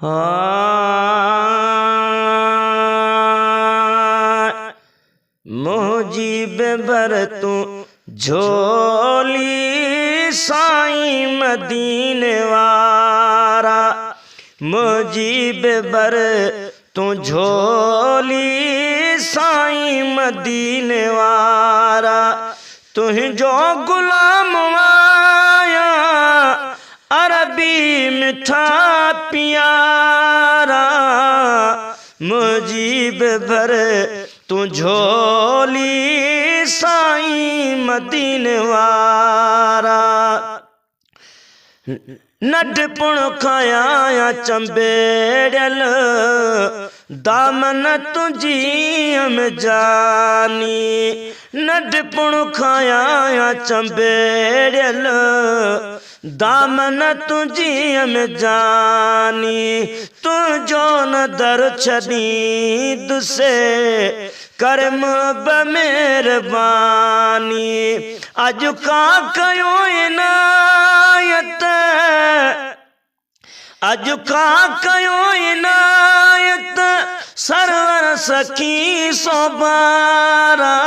हाँ मुजीब भर तू झोली साईं मदीने वारा, मुजीब भर तू झोली साईं मदीने वारा। तुझो गुलाम आया अरबी मिठा प्यारा, मुजीब भर तू झोली साईं मदीने वारा। नंढपुण खाया चंबेड़ियल दामन तुझी हम जानी, नंढपुण खाया चंबेड़ियल दामन तुझी हम जानी। तुझो न दर छदी दुसे करम बमेरबानी, अज का कयो इनायत, अज का कयो इनायत सरवर सखी सोबारा।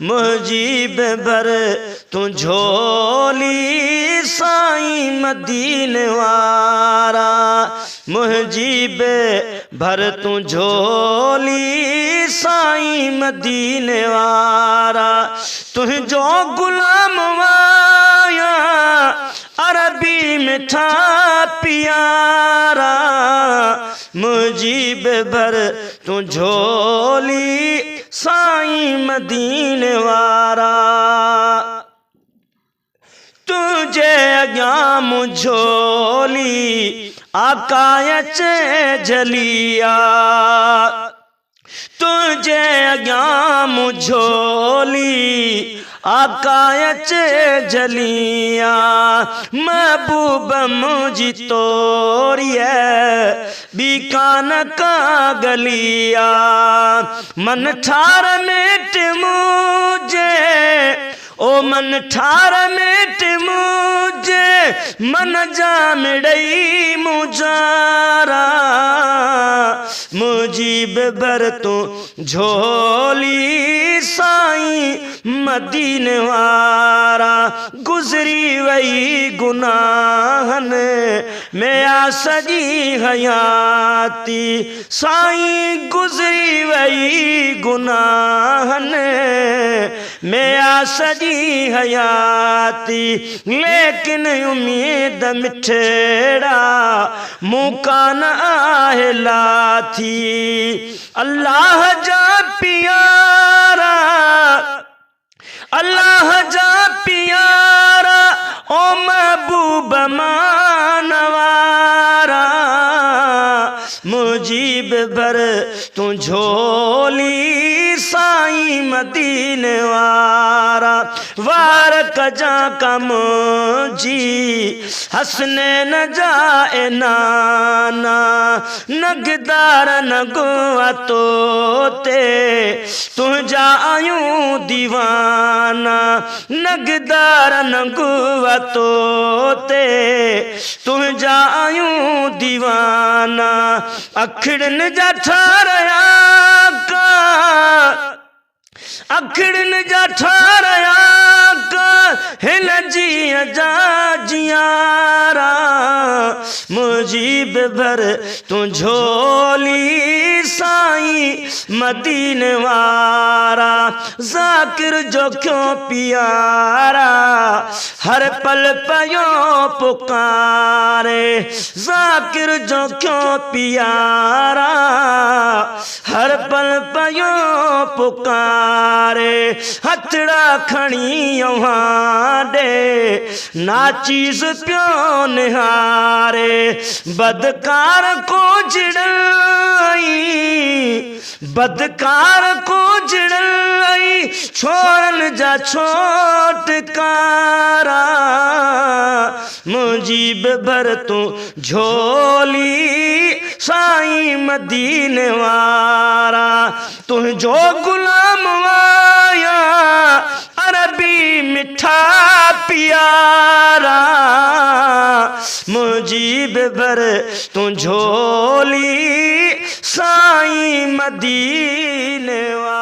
मुजीब भर तू झोली साईं मदीने वारा, मुजीब भर तू झोली साईं मदीने वारा। तुझो गुलाम आया अरबी मिठा प्यारा, मुजीब भर तू झोली साईं मदीने वारा। तुझे अॻियां मुझोली आकाय चे झलिया, तुझे अॻियां मुझोली आकाय चे झलिया। महबूब मुझी तोरिए बीकान का गलिया, मन ठार मेट मुझे ओ मन ठार मेट मुझे, मन जामड़ई मुजारा। मुजीब भर तू झोली साईं मदीने वारा। गुजरी वई गुनाहन में आ सजी हयाती, साईं गुजरी वई गुनाहन में आ सजी हयाती। लेकिन उम्मीद मिठड़ा मुका न आहे लाथी, अल्लाह जा प्यारा, अल्लाह जा प्यारा ओ महबूब मानवारा। मुजीब भर तू झोली साईं मदीने वारा। वार कजा कम जी हसने न जाए नाना, नगदार नगुआ तोते तुझा आयूं दीवाना, नगदार नगुआ तोते तुझा आयूं दीवाना। अखड़न जा ठारया का, अखड़न जा ठारया का हिन जी जा जियारा। मुजीब भर तू झोली साईं मदीने वारा। ज़ाकिर जो क्यों प्यारा हर पल पयो पुकारे, ज़ाकिर जो क्यों प्यारा हर पल पयो पुकारे। हथड़ा खणी दे नाचीज़ प्यो निहारे, बदकार को जिड़ई, बदकार को जिड़ई छोरन जा छोटकारा। मुजीब भर तू झोली साईं मदीने वारा। तुझो गुलाम आया अरबी मिठा प्यारा मुजीब भर तू झोली साईं मदीने वाला।